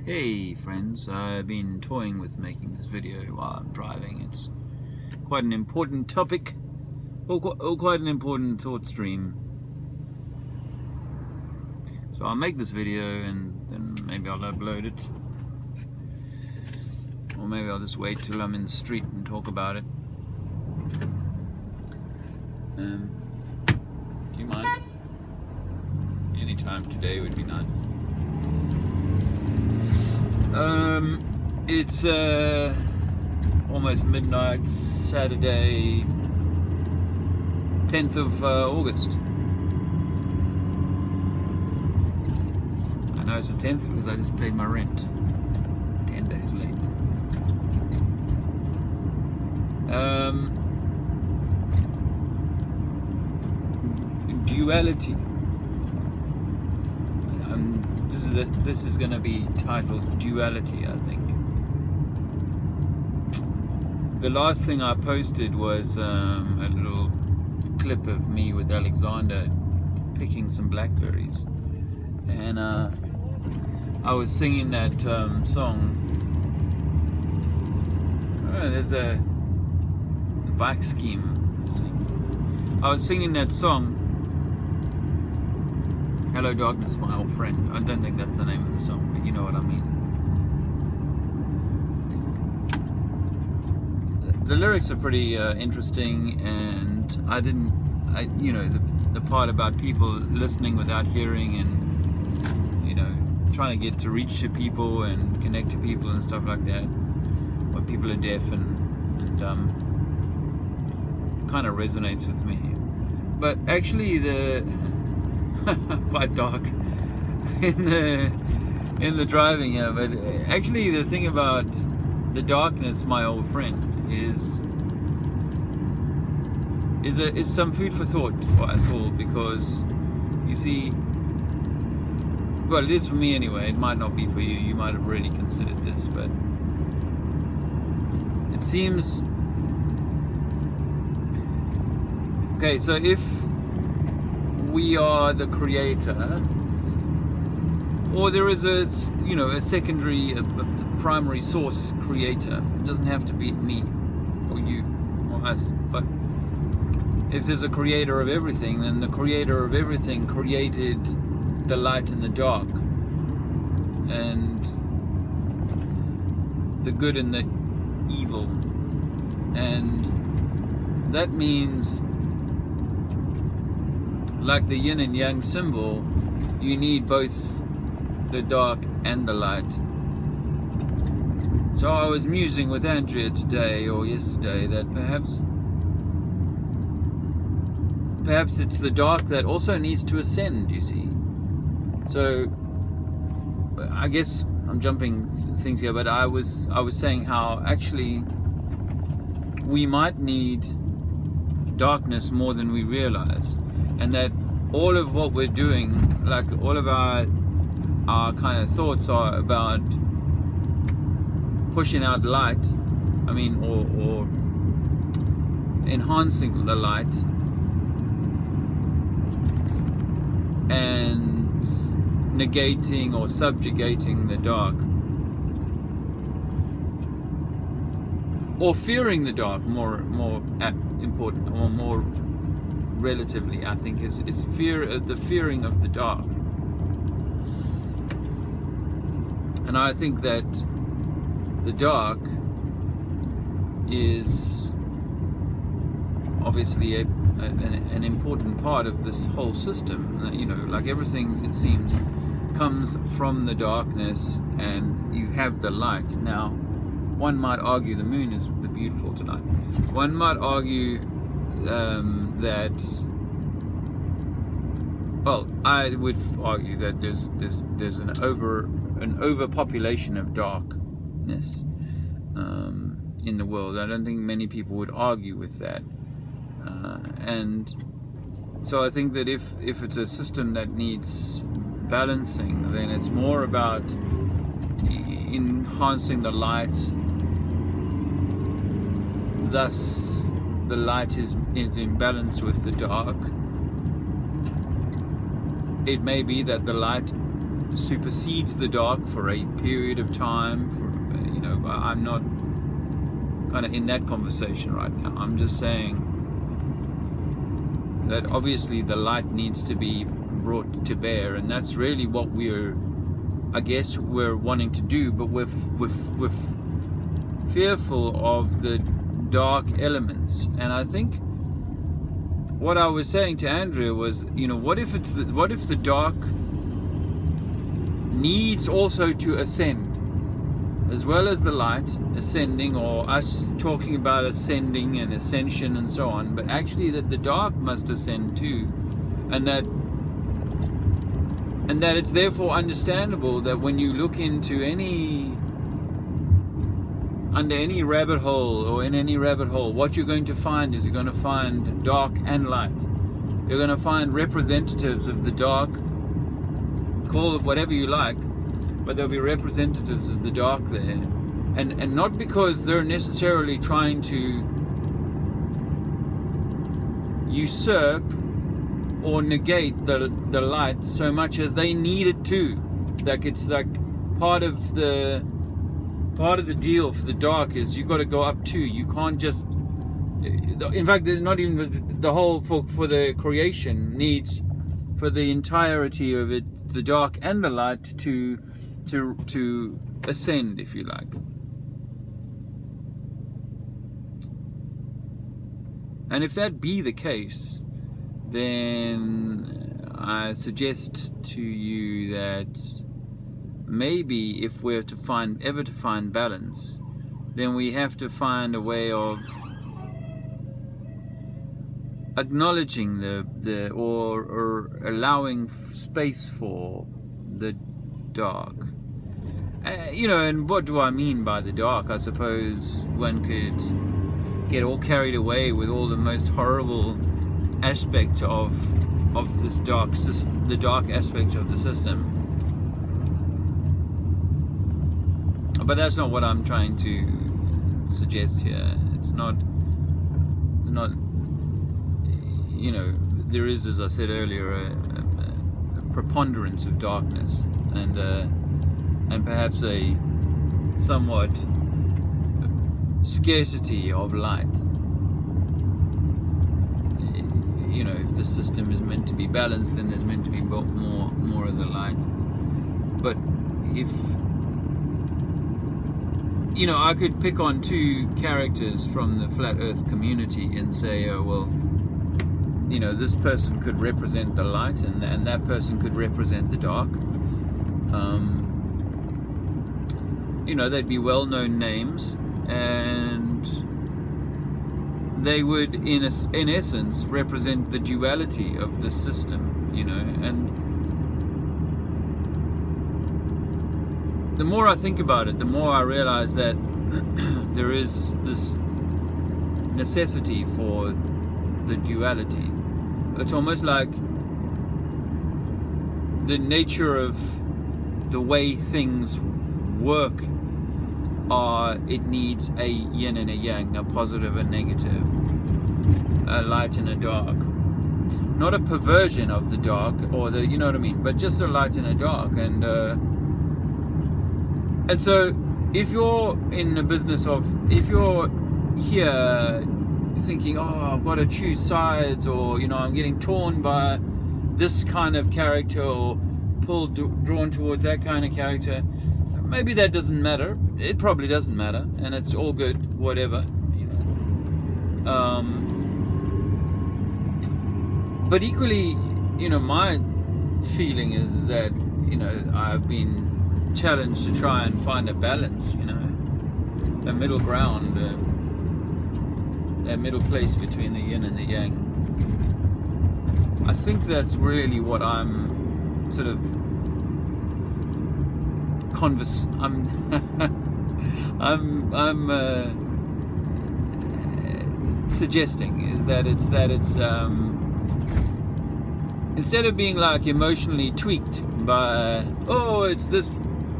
Hey friends, I've been toying with making this video while I'm driving. It's quite an important topic, or quite an important thought stream. So I'll make this video and then maybe I'll upload it. Or maybe I'll just wait till I'm in the street and talk about it. Do you mind? Any time today would be nice. It's almost midnight, Saturday, 10th of August. I know it's the 10th because I just paid my rent 10 days late. Duality. This is going to be titled Duality, I think. The last thing I posted was a little clip of me with Alexander picking some blackberries, and I was singing that song. Oh, there's the bike scheme thing. I was singing that song, Hello Darkness, My Old Friend. I don't think that's the name of the song, but you know what I mean. The lyrics are pretty interesting, and the part about people listening without hearing, and trying to get to reach to people and connect to people and stuff like that, when people are deaf, and kind of resonates with me. But actually quite dark in the driving here, but actually the thing about the darkness, my old friend, is some food for thought for us all, because you see, well, it is for me anyway. It might not be for you. You might have already considered this, but it seems okay. So if we are the creator, or there is a secondary, a primary source creator. It doesn't have to be me or you or us, but if there's a creator of everything, then the creator of everything created the light and the dark, and the good and the evil, and that means, like the yin and yang symbol, you need both the dark and the light. So I was musing with Andrea today or yesterday that perhaps it's the dark that also needs to ascend, you see. So I guess I'm jumping things here, but I was saying how actually we might need darkness more than we realize, and that all of what we're doing, like all of our kind of thoughts, are about pushing out light, or enhancing the light, and negating or subjugating the dark, or fearing the dark, more important, or more relatively, I think, is the fearing of the dark. And I think that the dark is obviously an important part of this whole system. Like everything, it seems, comes from the darkness, and you have the light. Now, one might argue the moon is beautiful tonight. One might argue that, well, I would argue that there's an overpopulation of darkness in the world. I don't think many people would argue with that, and so I think that if it's a system that needs balancing, then it's more about enhancing the light. Thus, the light is in balance with the dark. It may be that the light supersedes the dark for a period of time. I'm not kind of in that conversation right now. I'm just saying that obviously the light needs to be brought to bear, and that's really what we're wanting to do, but we're fearful of the dark elements. And I think what I was saying to Andrea was, what if the dark needs also to ascend, as well as the light ascending, or us talking about ascending and ascension and so on, but actually that the dark must ascend too, and that it's therefore understandable that when you look into under any rabbit hole, or in any rabbit hole, what you're going to find is you're going to find dark and light. You're going to find representatives of the dark, call it whatever you like, but there'll be representatives of the dark there, and not because they're necessarily trying to usurp or negate the light so much as they need it too. Like, it's like part of the deal for the dark is you've got to go up too. You can't just, in fact, not even the whole, for the creation needs, for the entirety of it, the dark and the light to ascend, if you like. And if that be the case, then I suggest to you that maybe if we're ever to find balance, then we have to find a way of acknowledging or allowing space for the dark. And what do I mean by the dark? I suppose one could get all carried away with all the most horrible aspects of this the dark aspect of the system. But that's not what I'm trying to suggest here. It's not. There is, as I said earlier, a preponderance of darkness, and perhaps a somewhat scarcity of light. If the system is meant to be balanced, then there's meant to be more of the light. But if I could pick on two characters from the flat earth community and say, this person could represent the light, and that person could represent the dark. They'd be well-known names, and they would, in essence, represent the duality of the system. And the more I think about it, the more I realize that there is this necessity for the duality. It's almost like the nature of the way things work it needs a yin and a yang, a positive and negative, a light and a dark. Not a perversion of the dark, or but just a light and a dark. And so if you're in the business if you're here thinking, I've got to choose sides, or I'm getting torn by this kind of character, or drawn towards that kind of character, maybe that doesn't matter. It probably doesn't matter, and it's all good, whatever. But equally, my feeling is that I've been challenged to try and find a balance, a middle ground, a middle place between the yin and the yang. I think that's really what I'm sort of I'm suggesting, is that it's instead of being like emotionally tweaked by it's this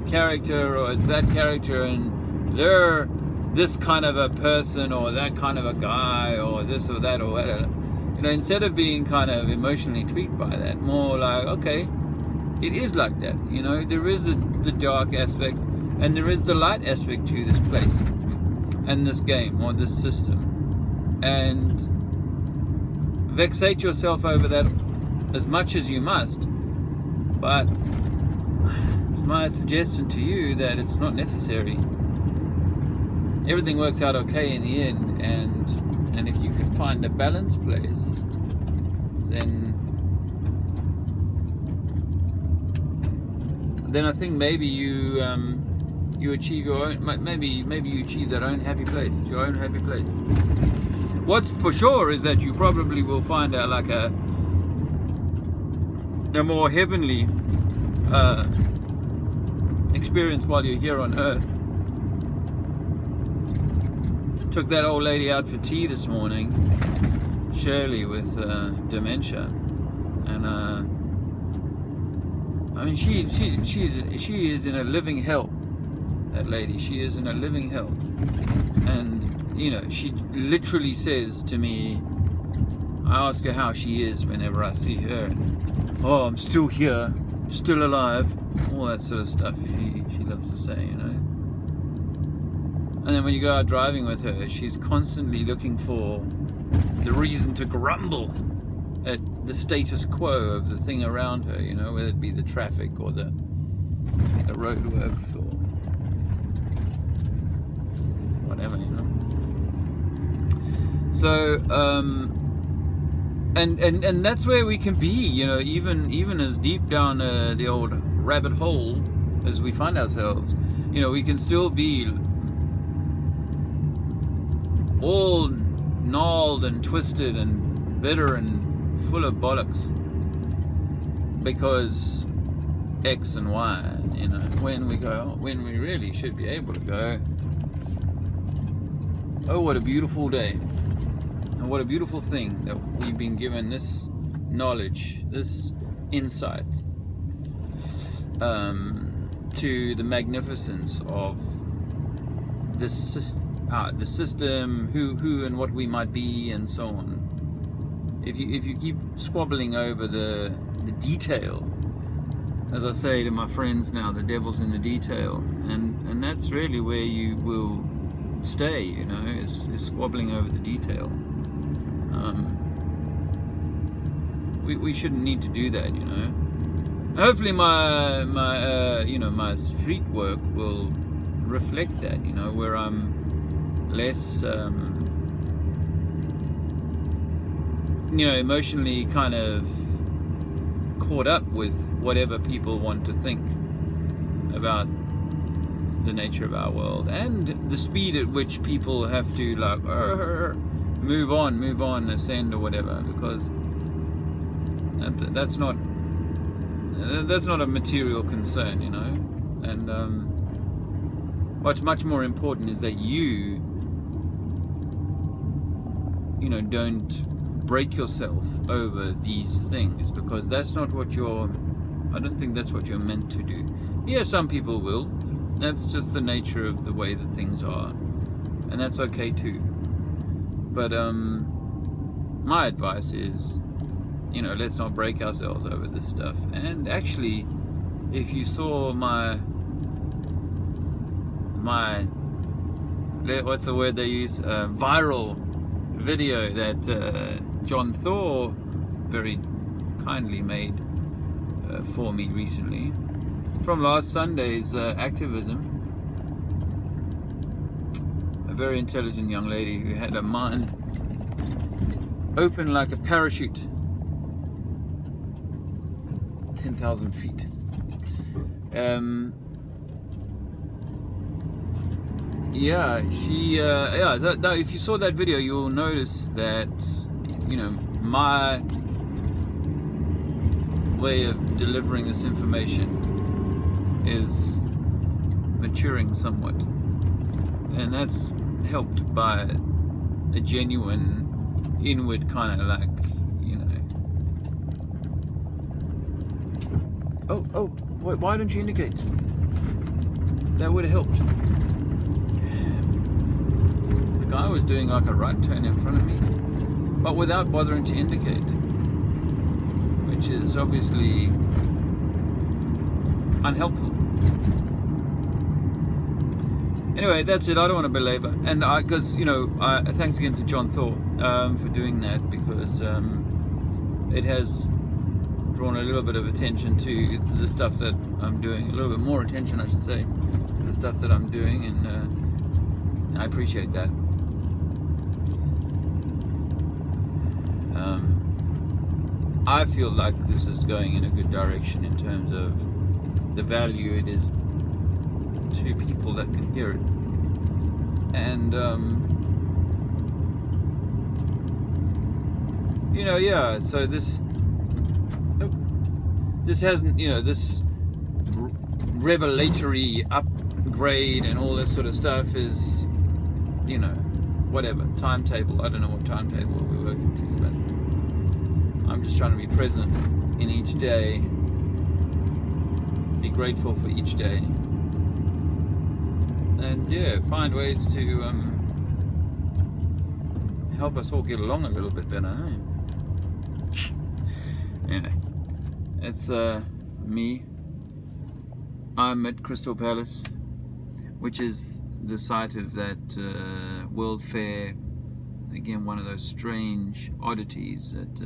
character or it's that character and they're this kind of a person or that kind of a guy or this or that or whatever, instead of being kind of emotionally tweaked by that, more like, okay, it is like that. You know, there is the dark aspect, and there is the light aspect to this place, and this game, or this system. And vexate yourself over that as much as you must, but it's my suggestion to you that it's not necessary. Everything works out okay in the end, and if you can find a balanced place, then I think maybe you achieve your own, maybe you achieve that own happy place, your own happy place. What's for sure is that you probably will find out like a more heavenly experience while you're here on Earth. Took that old lady out for tea this morning, Shirley, with dementia, and I mean she is in a living hell. That lady, she is in a living hell, and you know, she literally says to me, I ask her how she is whenever I see her, and, oh, I'm still here, still alive, all that sort of stuff she loves to say, you know. And then when you go out driving with her, she's constantly looking for the reason to grumble at the status quo of the thing around her, you know, whether it be the traffic or the roadworks or whatever, you know. So, and that's where we can be, you know, even as deep down the old rabbit hole as we find ourselves, you know, we can still be all gnarled and twisted and bitter and full of bollocks because X and Y, you know, when we really should be able to go, oh, what a beautiful day, and what a beautiful thing that we've been given this knowledge, this insight to the magnificence of this the system, who and what we might be, and so on. If you keep squabbling over the detail, as I say to my friends now, the devil's in the detail, and that's really where you will stay, you know, is squabbling over the detail. We shouldn't need to do that, you know. And hopefully my my street work will reflect that, you know, where I'm less emotionally kind of caught up with whatever people want to think about the nature of our world, and the speed at which people have to like move on, ascend or whatever, because that's not a material concern, you know. And what's much more important is that you don't break yourself over these things, because that's not what I don't think that's what you're meant to do. Yeah, some people will. That's just the nature of the way that things are, and that's okay too. But my advice is, let's not break ourselves over this stuff. And actually, if you saw my what's the word they use, viral video that John Thor very kindly made for me recently from last Sunday's activism. A very intelligent young lady who had a mind open like a parachute, 10,000 feet. If you saw that video, you'll notice that my way of delivering this information is maturing somewhat, and that's helped by a genuine inward kind of like, why don't you indicate? That would have helped. The guy was doing like a right turn in front of me, but without bothering to indicate, which is obviously unhelpful. Anyway, that's it. I don't want to belabor, and because thanks again to John Thor for doing that, because it has drawn a little bit of attention to the stuff that I'm doing, a little bit more attention, I should say, to the stuff that I'm doing, and I appreciate that. I feel like this is going in a good direction in terms of the value it is to people that can hear it, and so this hasn't, this revelatory upgrade and all this sort of stuff is, whatever timetable, I don't know what timetable we're working to, but I'm just trying to be present in each day, be grateful for each day, and find ways to help us all get along a little bit better. Yeah, it's me. I'm at Crystal Palace, which is the site of that World Fair. Again, one of those strange oddities that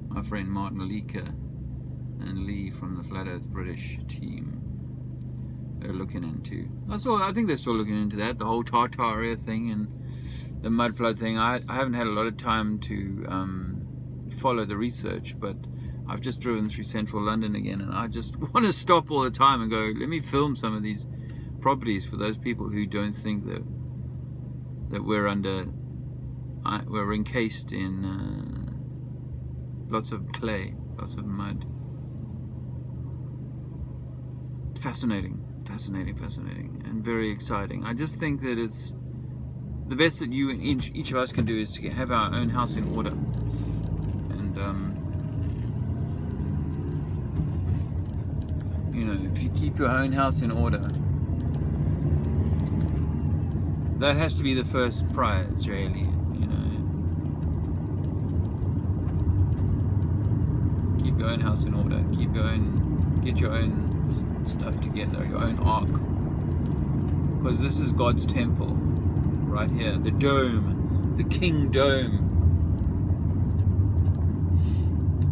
my friend Martin Leaker and Lee from the Flat Earth British team are looking into. I think they're still looking into that, the whole Tartaria thing and the mud flood thing. I haven't had a lot of time to follow the research, but I've just driven through central London again, and I just want to stop all the time and go, let me film some of these properties for those people who don't think that we're encased in lots of clay, lots of mud. Fascinating, and very exciting. I just think that it's the best that you and each of us can do is to have our own house in order, and if you keep your own house in order, that has to be the first prize, really. Keep your own house in order. Get your own stuff together, your own ark. Because this is God's temple, right here, the dome, the King Dome,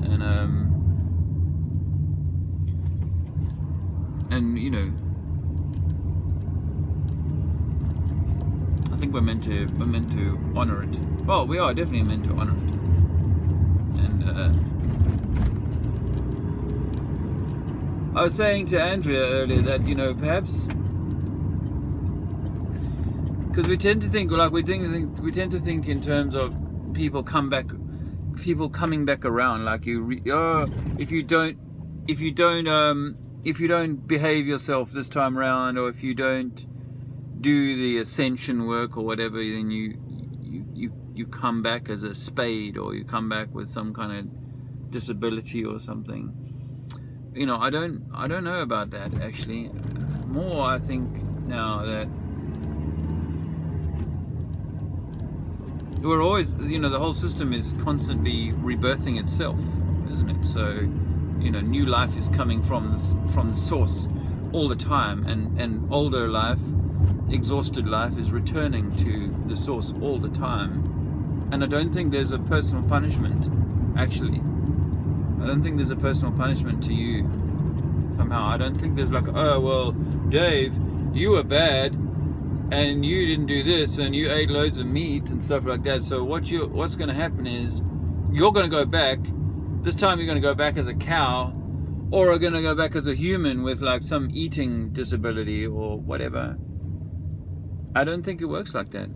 and I think we're meant to honor it. Well, we are definitely meant to honor it, and I was saying to Andrea earlier that perhaps because we tend to think in terms of people coming back around, like if you don't behave yourself this time around, or if you don't do the ascension work or whatever, then you come back as a spade, or you come back with some kind of disability or something. I don't know about that, actually. More, I think now that we're always, the whole system is constantly rebirthing itself, isn't it? So, new life is coming from the source all the time, and older life, exhausted life, is returning to the source all the time. And I don't think there's a personal punishment, actually. I don't think there's a personal punishment to you somehow. I don't think there's like, oh well, Dave, you were bad and you didn't do this and you ate loads of meat and stuff like that, so what's going to happen is you're going to go back. This time you're going to go back as a cow, or are going to go back as a human with like some eating disability or whatever. I don't think it works like that.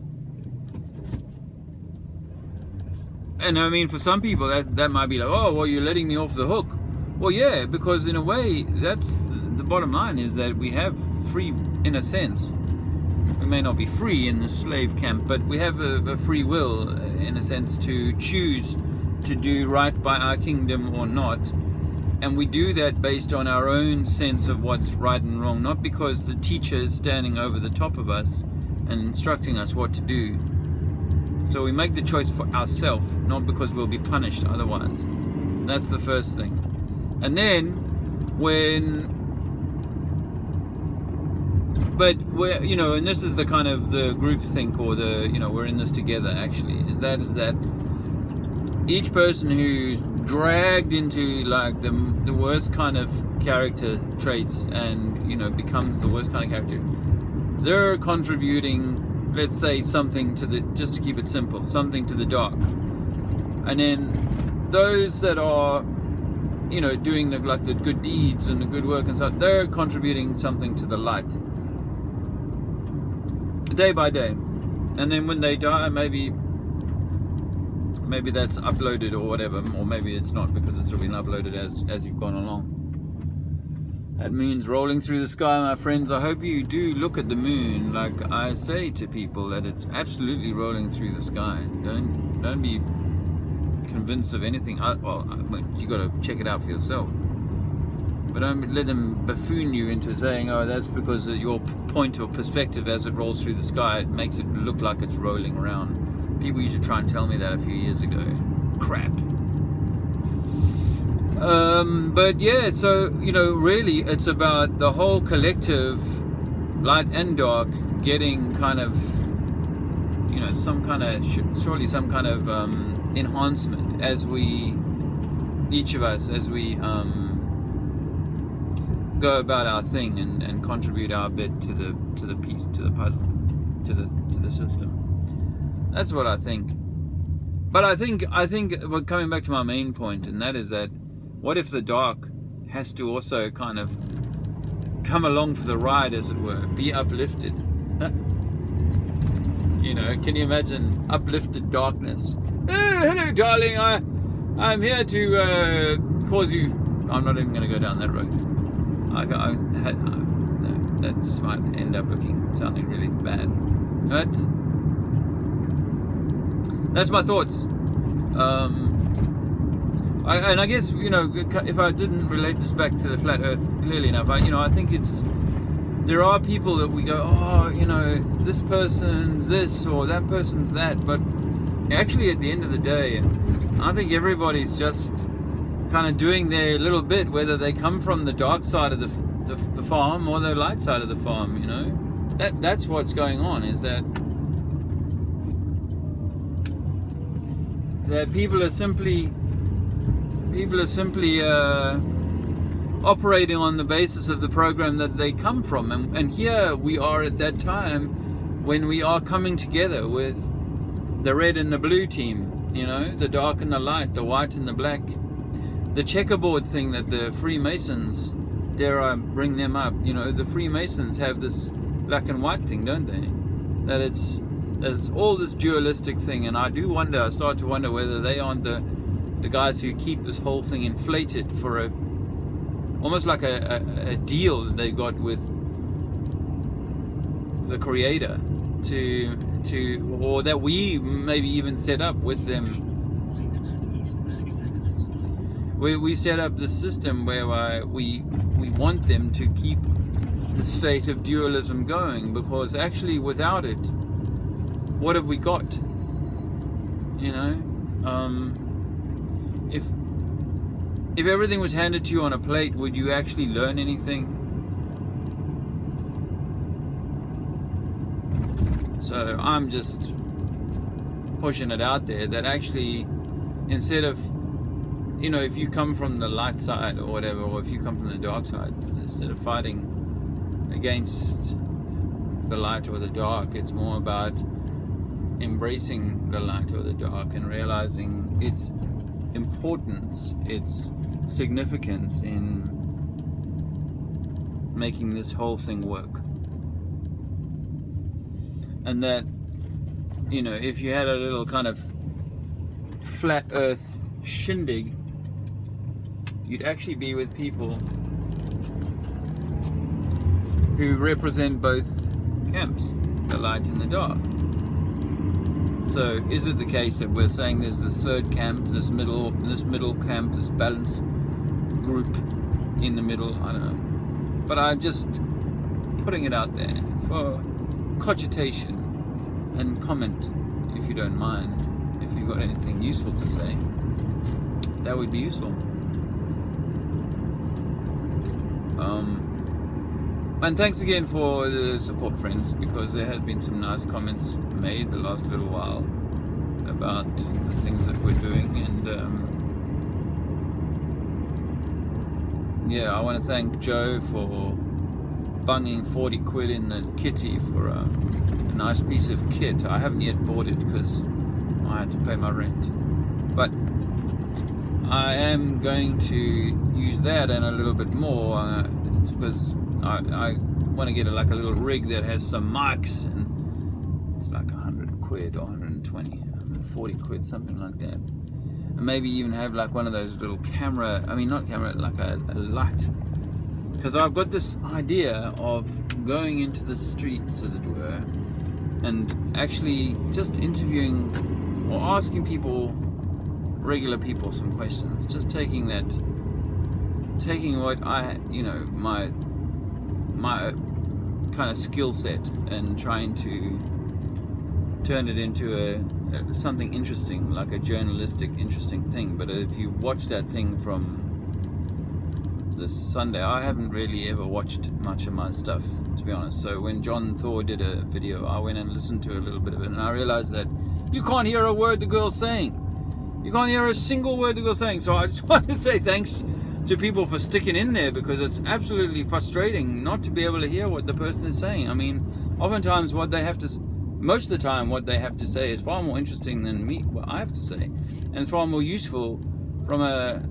And I mean, for some people that might be like, oh well, you're letting me off the hook. Well, yeah, because in a way, that's the bottom line, is that we have free, in a sense. We may not be free in the slave camp, but we have a free will, in a sense, to choose to do right by our kingdom or not. And we do that based on our own sense of what's right and wrong, not because the teacher is standing over the top of us and instructing us what to do. So we make the choice for ourselves, not because we'll be punished otherwise. That's the first thing. And then when But we're, you know, and this is the kind of the group think, or the, you know, we're in this together actually, is that each person who's dragged into like the worst kind of character traits and, you know, becomes the worst kind of character, they're contributing, let's say, something to the, just to keep it simple, something to the dark. And then those that are, you know, doing the, like the good deeds and the good work and stuff, they're contributing something to the light, day by day. And then when they die, maybe that's uploaded or whatever, or maybe it's not, because it's been uploaded as you've gone along. That moon's rolling through the sky, my friends. I hope you do look at the moon. Like I say to people, that it's absolutely rolling through the sky. Don't be convinced of anything. Well, you got to check it out for yourself. But don't let them buffoon you into saying, oh, that's because of your point or perspective as it rolls through the sky, it makes it look like it's rolling around. People used to try and tell me that a few years ago. Crap. But yeah, so, you know, really it's about the whole collective, light and dark, getting kind of, you know, some kind of, surely some kind of enhancement as we, each of us, as we go about our thing and contribute our bit to the piece, to the puzzle, to the system. That's what I think. But I think well, coming back to my main point, and that is that, what if the dark has to also kind of come along for the ride, as it were, be uplifted? You know, can you imagine uplifted darkness? Oh, hello, darling. I'm here to cause you. I'm not even going to go down that road. No, that just might end up sounding really bad. But that's my thoughts. And I guess, you know, if I didn't relate this back to the flat Earth clearly enough, I think there are people that we go, oh, you know, this person's this or that person's that, but actually at the end of the day, I think everybody's just kind of doing their little bit, whether they come from the dark side of the farm or the light side of the farm. You know, that's what's going on, is that people are simply operating on the basis of the program that they come from, and here we are at that time when we are coming together with the red and the blue team, you know, the dark and the light, the white and the black, the checkerboard thing that the Freemasons, dare I bring them up, you know, the Freemasons have this black and white thing, don't they? That it's all this dualistic thing, and I start to wonder whether they aren't the guys who keep this whole thing inflated for almost like a deal that they got with the Creator or that we maybe even set up with them. We set up the system where we want them to keep the state of dualism going, because actually without it, what have we got? You know, if everything was handed to you on a plate, would you actually learn anything? So I'm just pushing it out there that actually, instead of, you know, if you come from the light side or whatever, or if you come from the dark side, instead of fighting against the light or the dark, it's more about embracing the light or the dark and realizing its importance, its significance in making this whole thing work. And that, you know, if you had a little kind of flat earth shindig, you'd actually be with people who represent both camps, the light and the dark. So is it the case that we're saying there's this third camp, this middle camp, this balance group in the middle? I don't know. But I'm just putting it out there for cogitation and comment, if you don't mind. If you've got anything useful to say, that would be useful. And thanks again for the support, friends, because there has been some nice comments made the last little while about the things that we're doing, and yeah, I want to thank Joe for bunging 40 quid in the kitty for a nice piece of kit. I haven't yet bought it because I had to pay my rent, but I am going to use that and a little bit more because I want to get like a little rig that has some mics, and it's like 100 quid or 120, 140 quid, something like that. And maybe even have like one of those little camera, I mean not camera, like a light. Because I've got this idea of going into the streets, as it were, and actually just interviewing or asking people, regular people, some questions. Just taking what I, my kind of skill set and trying to turn it into something interesting, like a journalistic interesting thing. But if you watch that thing from this Sunday, I haven't really ever watched much of my stuff, to be honest. So when John Thor did a video, I went and listened to a little bit of it, and I realized that you can't hear a word the girl's saying. You can't hear a single word the girl's saying. So I just wanted to say thanks to people for sticking in there, because it's absolutely frustrating not to be able to hear what the person is saying. I mean, oftentimes most of the time what they have to say is far more interesting than what I have to say, and it's far more useful from a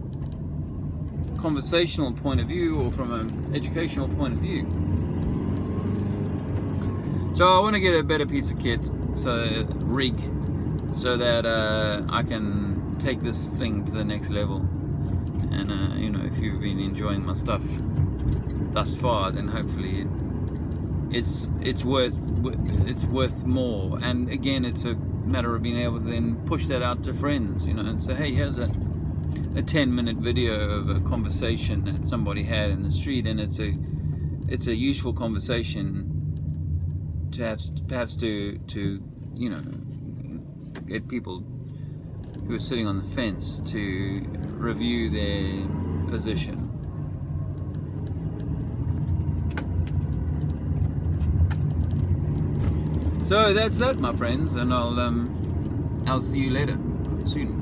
conversational point of view or from an educational point of view. So I want to get a better piece of kit, rig, so that I can take this thing to the next level. And if you've been enjoying my stuff thus far, then hopefully it's worth more. And again, it's a matter of being able to then push that out to friends, and say, hey, here's a 10-minute video of a conversation that somebody had in the street, and it's a useful conversation to perhaps to get people who are sitting on the fence to review their position. So that's that, my friends, and I'll see you later soon.